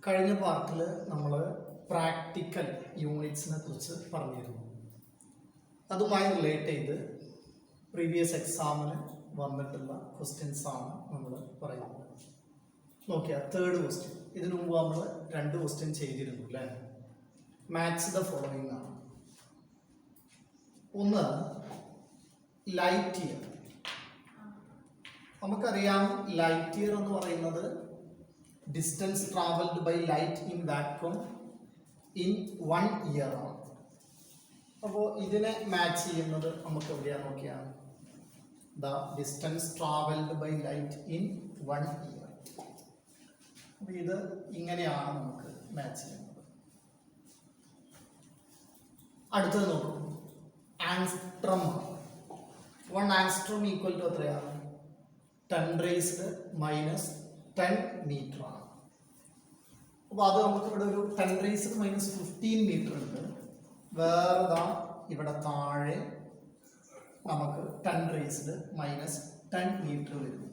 കഴിഞ്ഞ പാർട്ടിൽ നമ്മൾ പ്രാക്ടിക്കൽ യൂണിറ്റ്സിനെ കുറിച്ച് പറഞ്ഞിരുന്നു. അതുമായി റിലേറ്റ് ചെയ്ത് പ്രീവിയസ് എക്സാമിന് വന്നിട്ടുള്ള ക്വസ്റ്റ്യൻസ് ആണ് നമ്മൾ പറയുന്നത്. നോക്കിയാ തേർഡ് ക്വസ്റ്റ്യൻ. ഇതിനു മുമ്പ് നമ്മൾ 2 ക്വസ്റ്റ്യൻ ചെയ്തിരുന്നു അല്ലേ? മാച്ച് ദ ഫോളോയിങ് ആണ്. ഒന്ന് ലൈറ്റ് ഇയർ. നമുക്കറിയാം ലൈറ്റ് ഇയർ എന്ന് പറയുന്നത് distance travelled by light in vacuum in 1 year ആണ്. അപ്പോൾ ഇതിനെ മാച്ച് ചെയ്യുന്നത് നമുക്ക് എവിടെയാണ് നോക്കിയാൽ the distance travelled by light in 1 year. അപ്പോൾ ഇത് ഇങ്ങനെയാണ് നമുക്ക് മാച്ച് ചെയ്യുന്നത്. അടുത്തത് നോക്കൂ, ആങ്സ്ട്രം. 1 ആങ്സ്ട്രം ഈക്വൽ ടു എത്രയാണ്? 10⁻⁻10 മീറ്റർ ആണ്. അപ്പോൾ അത് നമുക്ക് ഇവിടെ ഒരു 10⁻⁻15 മീറ്റർ ഉണ്ട്. വേറെ ഇവിടെ താഴെ നമുക്ക് 10⁻⁻10 മീറ്റർ വരുന്നു.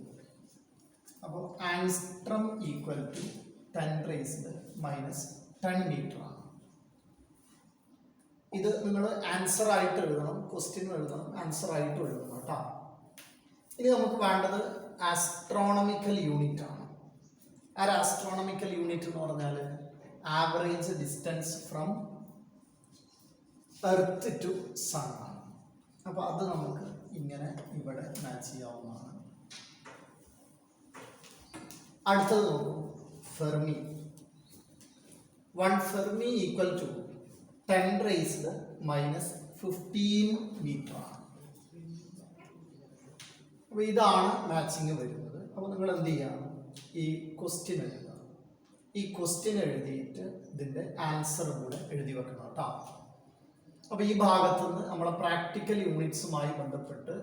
അപ്പോൾ ആങ്സ്ട്രം ഈക്വൽ ടു 10⁻⁻10 മീറ്റർ ആണ്. ഇത് നിങ്ങൾ ആൻസർ ആയിട്ട് എഴുതണം, ക്വസ്റ്റ്യൻ എഴുതണം, ആൻസർ ആയിട്ട് എഴുതണം കേട്ടോ. ഇനി നമുക്ക് വേണ്ടത് ആസ്ട്രോണമിക്കൽ യൂണിറ്റ് ആണ്. ആസ്ട്രോണമിക്കൽ യൂണിറ്റ് എന്ന് പറഞ്ഞാൽ average distance from earth to sun ആണ്. അപ്പോൾ അത് നമുക്ക് ഇങ്ങനെ ഇവിടെ മാച്ച് ചെയ്യാവുന്നതാണ്. അടുത്തത് നോക്കൂ, fermi. 1 fermi equal to 10⁻⁻15 metre ആണ്. അപ്പോൾ ഇതാണ് മാച്ചിങ് വരുന്നത്. അപ്പോൾ നിങ്ങൾ എന്ത് ചെയ്യണം? ഈ ക്വസ്റ്റ്യൻ എഴുതുക. ഈ ക്വസ്റ്റ്യൻ എഴുതിയിട്ട് ഇതിൻ്റെ ആൻസർ കൂടെ എഴുതി വെക്കണം കേട്ടോ. അപ്പോൾ ഈ ഭാഗത്ത് നിന്ന് നമ്മളെ പ്രാക്ടിക്കൽ യൂണിറ്റ്സുമായി ബന്ധപ്പെട്ട്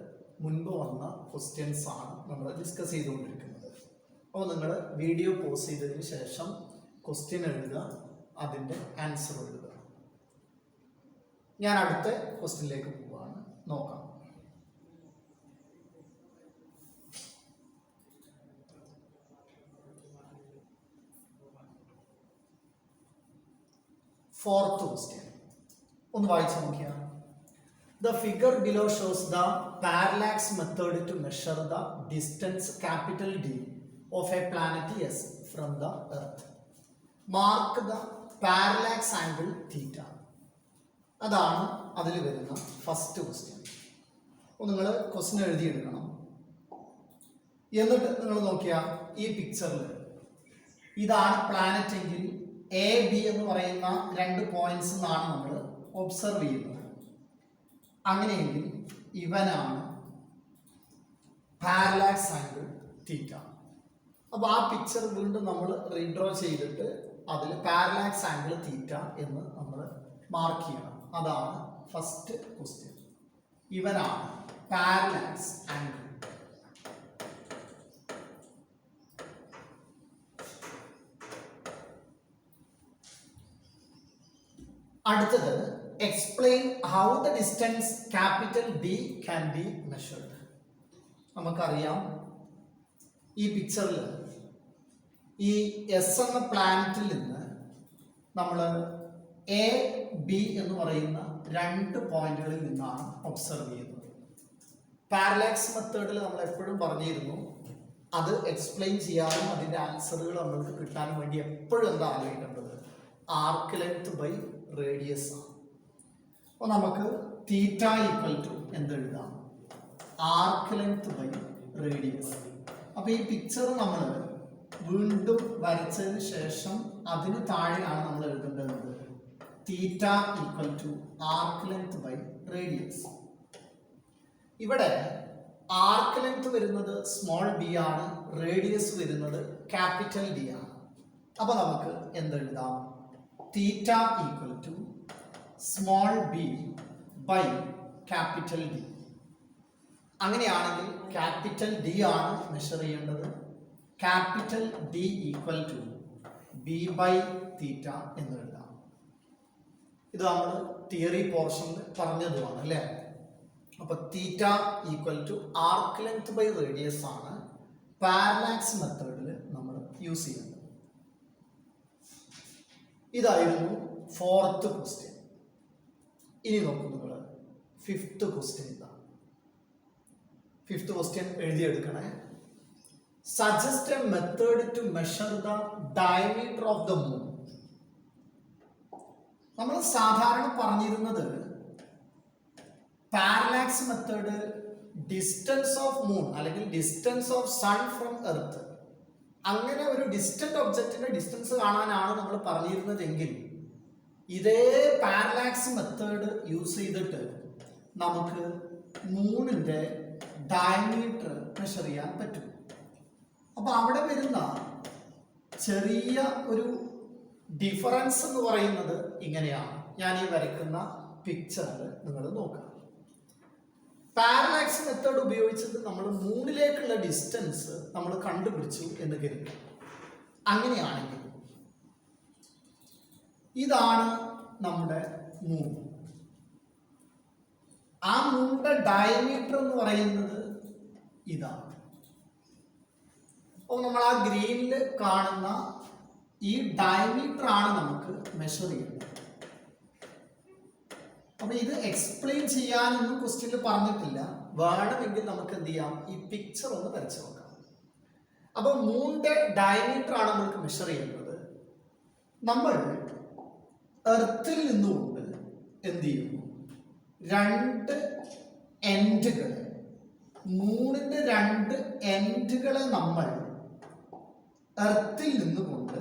മുൻപ് വന്ന ക്വസ്റ്റ്യൻസ് ആണ് നമ്മൾ ഡിസ്കസ് ചെയ്തുകൊണ്ടിരിക്കുന്നത്. അപ്പോൾ നിങ്ങൾ വീഡിയോ പോസ് ചെയ്തതിന് ശേഷം ക്വസ്റ്റ്യൻ എഴുതുക, അതിൻ്റെ ആൻസർ എഴുതുക. ഞാൻ അടുത്ത ക്വസ്റ്റ്യനിലേക്ക് പോവാണ്, നോക്കാം. ഫോർത്ത് ക്വസ്റ്റ്യൻ ഒന്ന് വായിച്ചു നോക്കിയാൽ, the figure below shows the parallax method to measure the distance capital D of a planet S from the earth. Mark the parallax angle theta. അതാണ് അതിൽ വരുന്ന ഫസ്റ്റ് ക്വസ്റ്റ്യൻ. അപ്പോൾ നിങ്ങൾ ക്വസ്റ്റ്യൻ എഴുതിയെടുക്കണം. എന്നിട്ട് നിങ്ങൾ നോക്കിയാൽ ഈ പിക്ചറിൽ ഇതാണ് പ്ലാനറ്റ് എങ്കിൽ എ ബി എന്ന് പറയുന്ന 2 പോയിന്റ്സ് എന്നാണ് നമ്മൾ ഒബ്സർവ് ചെയ്യുന്നത്. അങ്ങനെയെങ്കിൽ ഇവനാണ് പാരലാക്സ് ആംഗിൾ തീറ്റ. അപ്പോൾ ആ പിക്ചർ വീണ്ടും നമ്മൾ റീഡ്രോ ചെയ്തിട്ട് അതിൽ പാരലാക്സ് ആംഗിൾ തീറ്റ എന്ന് നമ്മൾ മാർക്ക് ചെയ്യണം. അതാണ് ഫസ്റ്റ് ക്വസ്റ്റ്യൻ. ഇവനാണ് പാരലാക്സ് ആംഗിൾ. അടുത്തത്, explain how the distance capital D can be measured. നമുക്കറിയാം ഈ പിക്ചറിൽ ഈ എസ് എന്ന പ്ലാനറ്റിൽ നിന്ന് നമ്മൾ എ ബി എന്ന് പറയുന്ന 2 പോയിന്റുകളിൽ നിന്നാണ് ഒബ്സർവ് ചെയ്യുന്നത്. പാരലാക്സ് മെത്തേഡിൽ നമ്മൾ എപ്പോഴും പറഞ്ഞിരുന്നു, അത് എക്സ്പ്ലെയിൻ ചെയ്യാനും അതിൻ്റെ ആൻസറുകൾ നമ്മൾക്ക് കിട്ടാനും വേണ്ടി എപ്പോഴും എന്താ ആലോചിക്കേണ്ടത്? ആർക്ക് ലെങ്ത് ബൈ റേഡിയസ് ആണ്. അപ്പോൾ നമുക്ക് തീറ്റ ഈക്വൽ ടു എന്തെഴുതാം? Arc length by radius. അപ്പോൾ ഈ പിക്ചർ നമ്മൾ വീണ്ടും വരച്ചതിന് ശേഷം അതിന് താഴെയാണ് നമ്മൾ എഴുതേണ്ടത് theta equal to arc length by radius. ഇവിടെ ആർക്ക് ലെങ്ത് വരുന്നത് സ്മോൾ ബി ആണ്, റേഡിയസ് വരുന്നത് ക്യാപിറ്റൽ ഡി ആണ്. അപ്പോൾ നമുക്ക് എന്തെഴുതാം? Theta equal to small B by capital D. അങ്ങനെയാണെങ്കിൽ ക്യാപിറ്റൽ ഡി ആണ് മെഷർ ചെയ്യേണ്ടത്. Capital D equal to B by theta എന്ന് എഴുതാം. ഇത് നമ്മൾ തിയറി പോർഷനിൽ പറഞ്ഞതുമാണ് അല്ലേ? അപ്പോൾ theta equal to arc length by radius ആണ് പാരലാക്സ് മെത്തേഡിൽ നമ്മൾ യൂസ് ചെയ്യുന്നത്. ഇതായിരുന്നു 4th ക്വസ്റ്റ്യൻ. ഇനി നോക്കൂ നിങ്ങൾ 5th ക്വസ്റ്റ്യൻ. ഇതാണ് 5th ക്വസ്റ്റ്യൻ എഴുതിയെടുക്കണേ. Suggest a method to measure the diameter of the moon. നമ്മൾ സാധാരണ പറഞ്ഞിരുന്നത് parallax method distance of moon അല്ലെങ്കിൽ distance of sun from earth, അങ്ങനെ ഒരു ഡിസ്റ്റന്റ് ഒബ്ജക്റ്റിന്റെ ഡിസ്റ്റൻസ് കാണാനാണ് നമ്മൾ പറഞ്ഞിരുന്നതെങ്കിൽ ഇതേ പാരലാക്സ് മെത്തേഡ് യൂസ് ചെയ്തിട്ട് നമുക്ക് മൂണിന്റെ ഡയമീറ്റർ മെഷർ ചെയ്യാൻ പറ്റും. അപ്പൊ അവിടെ വരുന്ന ചെറിയ ഒരു ഡിഫറൻസ് എന്ന് പറയുന്നത് ഇങ്ങനെയാണ്. ഞാൻ ഈ വരയ്ക്കുന്ന പിക്ചറിൽ നിങ്ങൾ നോക്കുക. പാരലാക്സ് മെത്തേഡ് ഉപയോഗിച്ചിട്ട് നമ്മൾ മൂണിലേക്കുള്ള ഡിസ്റ്റൻസ് നമ്മൾ കണ്ടുപിടിച്ചു എന്ന് കരുതുക. അങ്ങനെയാണെങ്കിൽ ഇതാണ് നമ്മുടെ മൂൺ. ആ മൂണിന്റെ ഡയമീറ്റർ എന്ന് പറയുന്നത് ഇതാണ്. അപ്പോൾ നമ്മൾ ആ ഗ്രീനിൽ കാണുന്ന ഈ ഡയമീറ്റർ ആണ് നമുക്ക് മെഷർ ചെയ്യുന്നത്. അപ്പൊ ഇത് എക്സ്പ്ലെയിൻ ചെയ്യാനൊന്നും ക്വസ്റ്റ്യനിൽ പറഞ്ഞിട്ടില്ല. വേണമെങ്കിൽ നമുക്ക് എന്ത് ചെയ്യാം, ഈ പിക്ചർ ഒന്ന് വരച്ചു നോക്കാം. അപ്പൊ മൂണിന്റെ ഡയമീറ്റർ ആണ് നമുക്ക് മെഷർ ചെയ്യുന്നത്. നമ്മൾ എർത്തിൽ നിന്നുകൊണ്ട് എന്ത് ചെയ്യുന്നു, രണ്ട് എൻഡുകളെ, മൂണിന്റെ രണ്ട് എൻഡുകളെ നമ്മൾ എർത്തിൽ നിന്നുകൊണ്ട്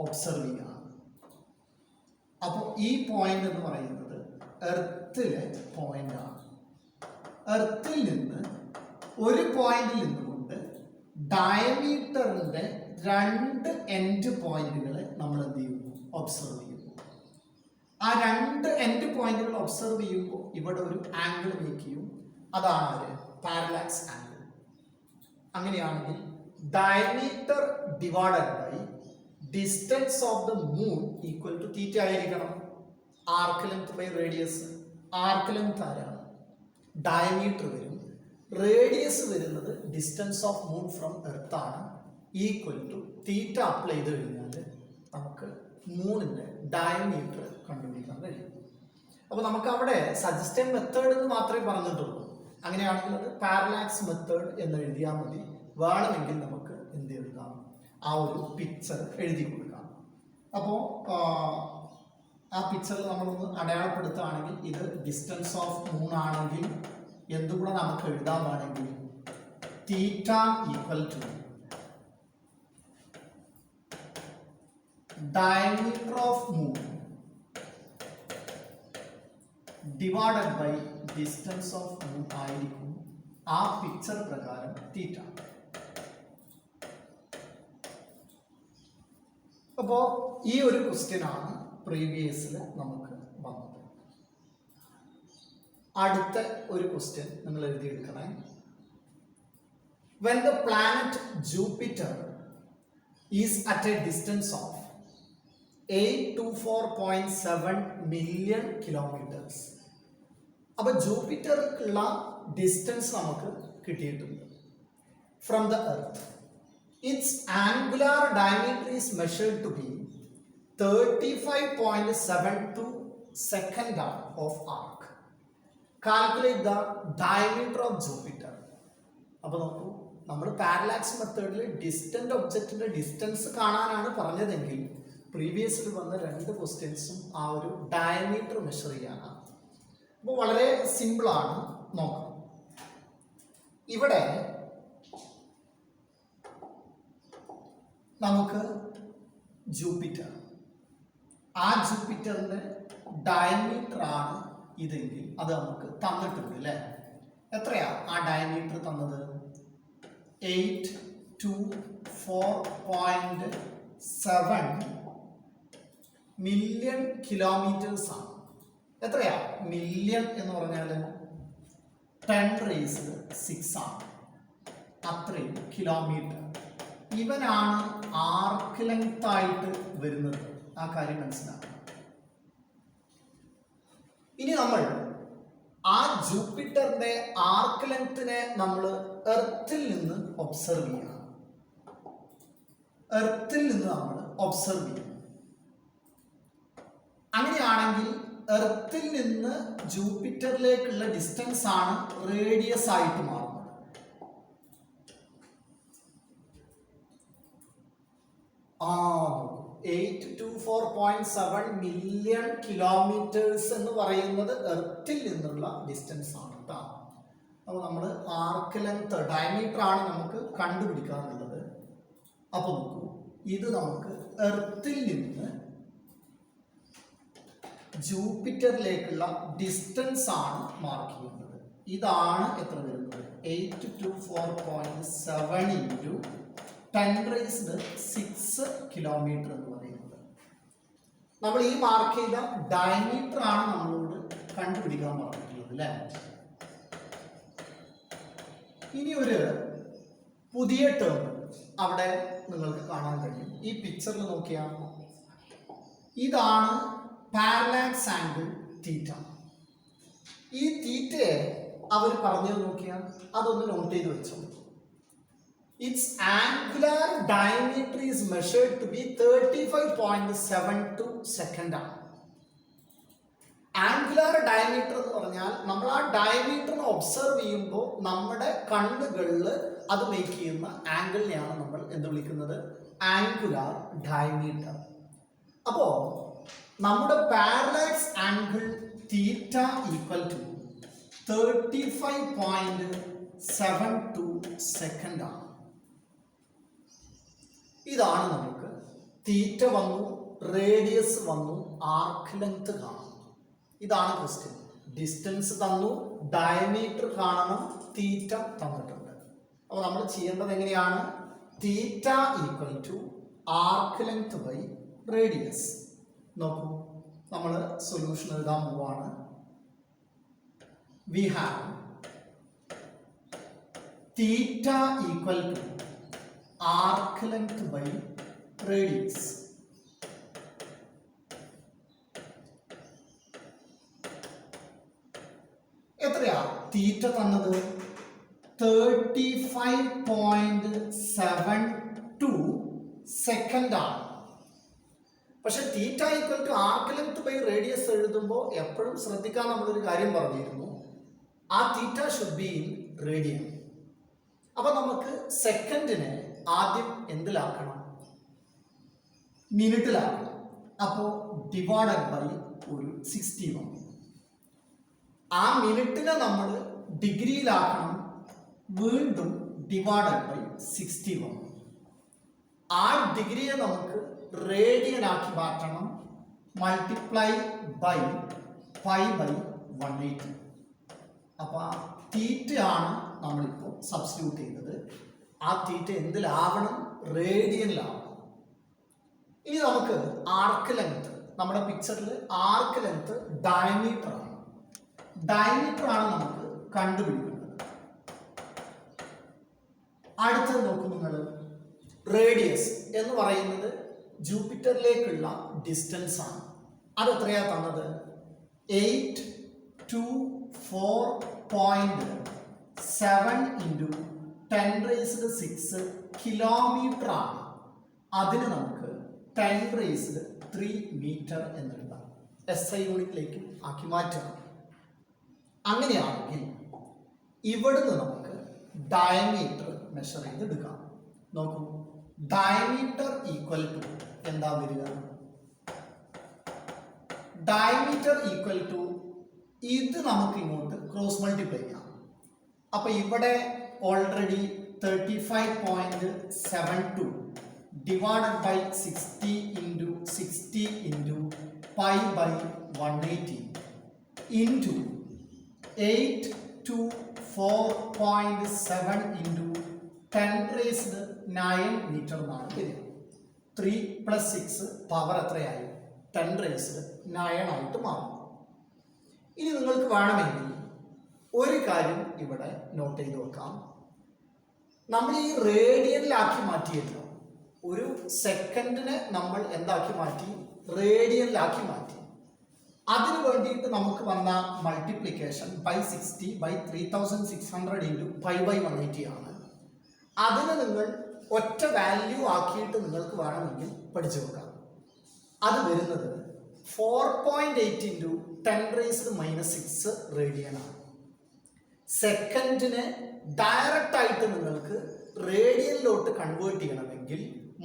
ഒബ്സർവ് ചെയ്യണം. അപ്പോൾ ഈ പോയിന്റ് എന്ന് പറയുന്നത് എർത്തിലെ പോയിന്റ് ആണ്. എർത്തിൽ നിന്ന് ഒരു പോയിന്റിൽ നിന്നുകൊണ്ട് ഡയമീറ്ററിന്റെ രണ്ട് എൻഡ് പോയിന്റുകളെ നമ്മൾ എന്ത് ചെയ്യുന്നു, ഒബ്സർവ് ചെയ്യുന്നു. ആ രണ്ട് എൻഡ് പോയിന്റുകൾ ഒബ്സർവ് ചെയ്യുമ്പോൾ ഇവിടെ ഒരു ആംഗിൾ മേക്ക് ചെയ്യും. അതാണ് ഒരു പാരലാക്സ് ആംഗിൾ. അങ്ങനെയാണെങ്കിൽ diameter divided by distance of the moon equal to theta ആയിരിക്കണം. Arc length by radius. Arc length ആരാണ്, ഡയമീറ്റർ വരും. റേഡിയസ് വരുന്നത് distance of moon from earth ആണ്. ഈക്വൽ ടു തീറ്റ അപ്ലൈ ചെയ്ത് കഴിഞ്ഞാൽ നമുക്ക് മൂണിന്റെ ഡയമീറ്റർ കണ്ടുപിടിക്കാൻ കഴിയും. അപ്പൊ നമുക്ക് അവിടെ സജസ്റ്റൻ മെത്തേഡ് എന്ന് മാത്രമേ പറഞ്ഞിട്ടുള്ളൂ. അങ്ങനെയാണെങ്കിൽ അത് പാരലാക്സ് മെത്തേഡ് എന്ന് എഴുതിയാൽ മതി. വേണമെങ്കിൽ നമുക്ക് എന്ത് എഴുതാം, ആ ഒരു പിക്ചർ എഴുതി കൊടുക്കാം. അപ്പോൾ ആ പിക്ചറിൽ നമ്മളൊന്ന് അടയാളപ്പെടുത്തുകയാണെങ്കിൽ ഇത് ഡിസ്റ്റൻസ് ഓഫ് മൂൺ ആണെങ്കിൽ എന്തുകൂടെ നമുക്ക് എഴുതാൻ വേണമെങ്കിൽ theta equal to diameter of moon divided by distance of moon ആയിരിക്കും ആ പിക്ചർ പ്രകാരം തീറ്റ. അപ്പോൾ ഈ ഒരു ക്വസ്റ്റ്യൻ ആണ് പ്രീവിയസിൽ നമുക്ക് വന്നത്. അടുത്ത ഒരു ക്വസ്റ്റ്യൻ നിങ്ങൾ എഴുതിയെടുക്കണേ. When the planet Jupiter is at a distance of 824.7 million kilometers. അപ്പോൾ ജൂപ്പിറ്ററിലുള്ള ഡിസ്റ്റൻസ് നമുക്ക് കിട്ടിയിട്ടുണ്ട് from the earth. It's angular diameter is measured to be 35.72 second of arc. Calculate the diameter of Jupiter. അപ്പോൾ നോക്കൂ, നമ്മൾ parallax മെത്തേഡിൽ distant ഒബ്ജക്റ്റിന്റെ distance കാണാനാണ് പറഞ്ഞതെങ്കിൽ പ്രീവിയസിൽ വന്ന രണ്ട് ക്വസ്റ്റ്യൻസും ആ ഒരു ഡയമീറ്റർ മെഷർ ചെയ്യാനാണ്. അപ്പോൾ വളരെ സിമ്പിളാണ്. നോക്കാം, ഇവിടെ നമുക്ക് ജൂപ്പിറ്റർ, ആ ജൂപ്പിറ്ററിന്റെ ഡയമീറ്റർ ആണ് ഇതെങ്കിൽ അത് നമുക്ക് തന്നിട്ടുണ്ട് അല്ലേ? എത്രയാ ആ ഡയമീറ്റർ തന്നത്? 824.7 മില്യൺ കിലോമീറ്റേഴ്സ് ആണ്. എത്രയാ മില്യൺ എന്ന് പറഞ്ഞാൽ 10⁻⁶ ആണ്. അത്രയും കിലോമീറ്റർ. ഇവനാണ് ആർക്ക് ലെങ്ത് ആയിട്ട് വരുന്നത്. ആ കാര്യം മനസ്സിലാക്കണം. ഇനി നമ്മൾ ആ ജൂപ്പിറ്ററിന്റെ ആർക്ക് ലെങ്ത്തിനെ നമ്മൾ എർത്തിൽ നിന്ന് ഒബ്സർവ് ചെയ്യണം. എർത്തിൽ നിന്ന് നമ്മൾ ഒബ്സർവ് ചെയ്യണം. എർത്തിൽ നിന്ന് ജൂപ്പിറ്ററിലേക്കുള്ള ഡിസ്റ്റൻസ് ആണ് റേഡിയസ് ആയിട്ട് മാറുന്നത്. ആ 824.7 മില്യൺ കിലോമീറ്റേഴ്സ് എന്ന് പറയുന്നത് എർത്തിൽ നിന്നുള്ള ഡിസ്റ്റൻസ് ആണ് കേട്ടോ. അപ്പോൾ നമ്മൾ ആർക്ക് ലെങ്ത് ഡയമീറ്റർ ആണ് നമുക്ക് കണ്ടുപിടിക്കാറുള്ളത്. അപ്പോൾ നോക്കൂ, ഇത് നമുക്ക് എർത്തിൽ നിന്ന് ജൂപ്പിറ്ററിലേക്കുള്ള ഡിസ്റ്റൻസ് ആണ് മാർക്ക് ചെയ്യുന്നത്. ഇതാണ് എത്ര വരുന്നത്? 824.7 ഇൻറ്റു 10⁻6 കിലോമീറ്റർ എന്ന് പറയുന്നത്. നമ്മൾ ഈ മാർക്ക് ചെയ്ത ഡയമീറ്റർ ആണ് നമ്മളോട് കണ്ടുപിടിക്കാൻ പറഞ്ഞിട്ടുള്ളത് അല്ലേ. ഇനി ഒരു പുതിയ ടേം അവിടെ നിങ്ങൾക്ക് കാണാൻ കഴിയും. ഈ പിക്ചറിൽ നോക്കിയാൽ ഇതാണ് പാരലാക്സ് ആംഗിൾ തീറ്റ. ഈ തീറ്റയെ അവർ പറഞ്ഞത് നോക്കിയാൽ അതൊന്ന് നോട്ട് ചെയ്ത് വെച്ചോ. Its angular diameter is measured to be 35.72 second. Angular diameter എന്ന് പറഞ്ഞാൽ നമ്മൾ ആ ഡയമീറ്ററിനെ ഒബ്സർവ് ചെയ്യുമ്പോൾ നമ്മുടെ കണ്ണുകളിൽ അത് മേക്ക് ചെയ്യുന്ന ആംഗിളിനെയാണ് നമ്മൾ എന്ത് വിളിക്കുന്നത്? Angular diameter. അപ്പോൾ നമ്മുടെ parallax angle theta equal to 35.72 second ആണ്. ഇതാണ് നമുക്ക് തീറ്റ വന്നു, റേഡിയസ് വന്നു, ആർക്ക് ലെങ്ത് കാണണം. ഇതാണ് ക്വസ്റ്റ്യൻ. ഡിസ്റ്റൻസ് തന്നു, ഡയമീറ്റർ കാണണം, തീറ്റ തന്നിട്ടുണ്ട്. അപ്പോൾ നമ്മൾ ചെയ്യേണ്ടത് എങ്ങനെയാണ്? Theta equal to arc length by radius. നോക്കൂ, നമ്മൾ സൊല്യൂഷൻ എഴുതാൻ പോവാണ്. We have theta equal to arc length by radius. എത്രയാ തീറ്റ തന്നത്? 35.72 സെക്കൻഡ് ആണ്. പക്ഷെ theta equal to arc length by radius എഴുതുമ്പോൾ എപ്പോഴും ശ്രദ്ധിക്കാൻ നമ്മളൊരു കാര്യം പറഞ്ഞിരുന്നു. ആ theta should be in radian. അപ്പൊ നമുക്ക് സെക്കൻഡിനെ ആദ്യം എന്തിലാക്കണം? മിനിറ്റിലാക്കണം. അപ്പോൾ ഡിവൈഡഡ് ബൈ ഒരു 60 വന്നു. ആ മിനിറ്റിനെ നമ്മൾ ഡിഗ്രിയിലാക്കണം. വീണ്ടും ഡിവൈഡഡ് ബൈ 60 വന്നു. ആ ഡിഗ്രിയെ നമുക്ക് റേഡിയൻ ആക്കി മാറ്റണം. Multiply by 5/180. അപ്പോൾ തീറ്റ ആണ് നമ്മളിപ്പോൾ സബ്സ്റ്റിറ്റ്യൂട്ട് ചെയ്തത്. ആ തീറ്റ എന്തിലാവണം? റേഡിയനിലാവണം. ഇനി നമുക്ക് ആർക്ക് ലെങ്ത്, നമ്മുടെ പിക്ചറിൽ ആർക്ക് ലെങ്ത് ഡയമീറ്റർ ആണ്. ഡയമീറ്റർ ആണ് നമുക്ക് കണ്ടുപിടിക്കുന്നത്. അടുത്തത് നോക്കൂ നിങ്ങൾ, റേഡിയസ് എന്ന് പറയുന്നത് ജൂപ്പിറ്ററിലേക്കുള്ള ഡിസ്റ്റൻസ് ആണ്. അതെത്രയാ തന്നത്? 824.7 ഇൻറ്റു 10⁻6 കിലോമീറ്റർ ആണ്. അതിന് നമുക്ക് 10⁻3 മീറ്റർ എന്നെഴുതാം. SI യൂണിറ്റിലേക്ക് ആക്കി മാറ്റണം. അങ്ങനെയാണെങ്കിൽ ഇവിടുന്ന് നമുക്ക് ഡയമീറ്റർ മെഷർ ചെയ്തെടുക്കാം. നോക്കൂ, ഡയമീറ്റർ ഈക്വൽ ടു എന്താ വരിക? ഡയമീറ്റർ ഈക്വൽ ടു ഇത് നമുക്ക് ഇങ്ങോട്ട് ക്രോസ് മൾട്ടിപ്ലൈ ചെയ്യാം. അപ്പൊ ഇവിടെ already 35.72 divided by 60 into 60 into pi by 180 into 824.7 into 10⁻9 metre എന്നാണ് വരിക. 3 + 6 പവർ എത്രയായി? 10⁻9 ആയിട്ട് മാറും. ഇനി നിങ്ങൾക്ക് വേണമെങ്കിൽ ഒരു കാര്യം ഇവിടെ നോട്ട് ചെയ്ത് വെക്കാം. നമ്മൾ ഈ റേഡിയനിലാക്കി മാറ്റിയല്ലോ. ഒരു സെക്കൻഡിനെ നമ്മൾ എന്താക്കി മാറ്റി? റേഡിയനിലാക്കി മാറ്റി. അതിനു വേണ്ടിയിട്ട് നമുക്ക് വന്ന മൾട്ടിപ്ലിക്കേഷൻ 60/3600 ഇൻറ്റു 5/180 ആണ്. അതിന് നിങ്ങൾ ഒറ്റ വാല്യൂ ആക്കിയിട്ട് നിങ്ങൾക്ക് വേണമെങ്കിൽ പഠിച്ചു വെക്കാം. അത് വരുന്നത് 4.8 ഇൻറ്റു 10⁻⁶ റേഡിയൻ ആണ്. സെക്കൻഡിനെ ഡയറക്റ്റ് ആയിട്ട് നിങ്ങൾക്ക് റേഡിയനിലോട്ട് കൺവേർട്ട് ചെയ്യണമെങ്കിൽ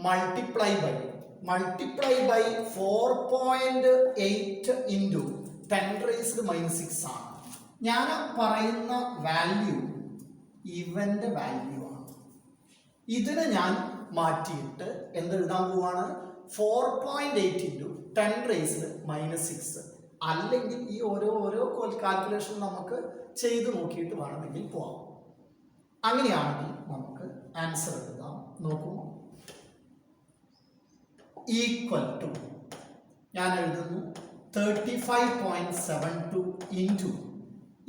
മൾട്ടിപ്ലൈ ബൈ 4.8 ഇൻറ്റു 10⁻⁶ ആണ്. ഞാൻ പറയുന്ന വാല്യൂ ഇവന്റെ വാല്യൂ ആണ്. ഇതിനെ ഞാൻ മാറ്റിയിട്ട് എന്തെഴുതാൻ പോവാണ്? 4.8 ഇൻറ്റു 10⁻⁶. അല്ലെങ്കിൽ ഈ ഓരോ കാൽക്കുലേഷൻ നമുക്ക് ചെയ്ത് നോക്കിയിട്ട് വേണമെങ്കിൽ പോവാം. അങ്ങനെയാണെങ്കിൽ നമുക്ക് ആൻസർ എഴുതാം. നോക്കൂ, ഈക്വൽ ടു ഞാൻ എഴുതുന്നു 35.72 ഇൻറ്റു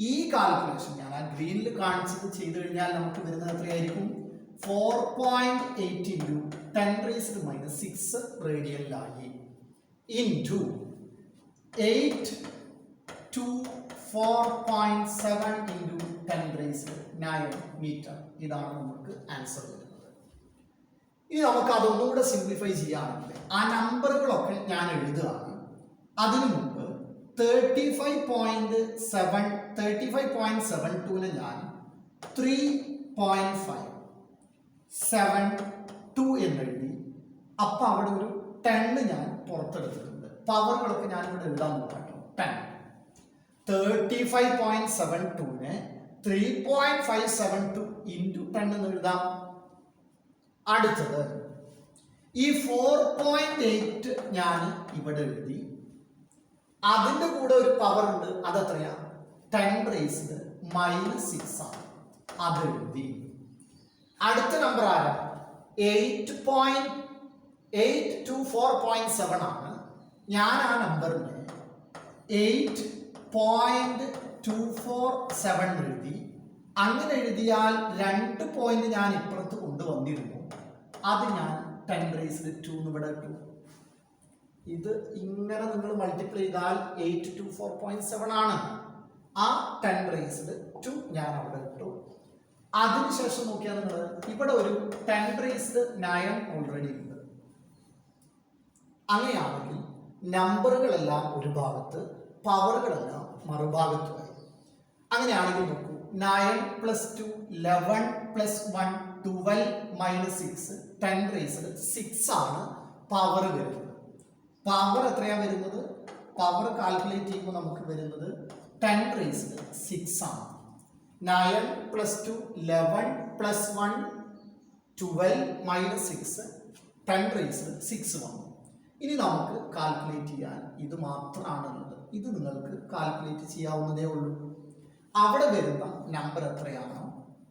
ഈ കാൽക്കുലേഷൻ ഞാൻ ആ ഗ്രീനിൽ കാണിച്ചത് ചെയ്തു കഴിഞ്ഞാൽ നമുക്ക് വരുന്നത് എത്രയായിരിക്കും? 4.8 ഇൻറ്റു 10⁻⁶ റേഡിയനിലായി ഇൻറ്റു 8 to 4.7 ഇൻറ്റു 10⁹ മീറ്റർ. ഇതാണ് നമുക്ക് ആൻസർ വരുന്നത്. ഇനി നമുക്ക് അതൊന്നുകൂടെ സിംപ്ലിഫൈ ചെയ്യുകയാണെങ്കിൽ ആ നമ്പറുകളൊക്കെ ഞാൻ എഴുതുകയാണ്. അതിനു മുമ്പ് 35.72 ഞാൻ 3.572 എന്നെഴുതി. അപ്പൊ അവിടെ ഒരു 10 ഞാൻ പുറത്തെടുത്തിട്ടുണ്ട്. പവറുകളൊക്കെ ഞാൻ ഇവിടെ എഴുതാൻ പോകാം. 10 35.72 3.572 ഇൻറ്റു 10 എന്ന് എഴുതാം. അടുത്തത് ഈ 4.8 ഞാൻ ഇവിടെ എഴുതി. അതിൻ്റെ കൂടെ ഒരു പവർ ഉണ്ട്. അതെത്രയാ? 10⁻⁻⁶ ആണ്. അത് എഴുതി. അടുത്ത നമ്പർ ആരാ? 8 to 4.7 ആണ്. ഞാൻ ആ നമ്പറിന് 8.247 എഴുതി. അങ്ങനെ എഴുതിയാൽ 2 പോയിന്റ് ഞാൻ ഇപ്പുറത്ത് കൊണ്ടുവന്നിരുന്നു. അത് ഞാൻ 10⁻² ഇവിടെ ഇട്ടു. ഇത് ഇങ്ങനെ നിങ്ങൾ മൾട്ടിപ്ലൈ ചെയ്താൽ 8 to 4.7 ആണ്. ആ 10⁻² ഞാൻ അവിടെ ഇട്ടു. അതിനുശേഷം നോക്കിയാൽ നിങ്ങൾ ഇവിടെ ഒരു 10⁻9 ഓൾറെഡി ഉണ്ട്. അങ്ങനെയാണെങ്കിൽ നമ്പറുകളെല്ലാം ഒരു ഭാഗത്ത്, പവറുകളെല്ലാം മറുഭാഗത്തുമായി. അങ്ങനെയാണെങ്കിൽ നോക്കൂ, 9 + 2 11 + 1 12 - 6 10⁻6 ആണ് പവർ വരുന്നത്. പവർ എത്രയാണ് വരുന്നത്? പവർ കാൽക്കുലേറ്റ് ചെയ്യുമ്പോൾ നമുക്ക് വരുന്നത് 10⁻6 ആണ്. 9 + 2 11 + 1 12 - 6 10⁻6 വന്നു. ഇനി നമുക്ക് കാൽക്കുലേറ്റ് ചെയ്യാൻ ഇത് മാത്രമാണുള്ളത്. ഇത് നിങ്ങൾക്ക് കാൽക്കുലേറ്റ് ചെയ്യാവുന്നതേ ഉള്ളൂ. അവിടെ വരുന്ന നമ്പർ എത്രയാണോ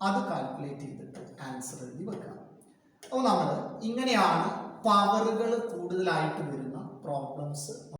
അത് കാൽക്കുലേറ്റ് ചെയ്തിട്ട് ആൻസർ എഴുതി വെക്കാം. അപ്പോൾ നമ്മൾ ഇങ്ങനെയാണ് പവറുകൾ കൂടുതലായിട്ട് വരുന്ന പ്രോബ്ലംസ്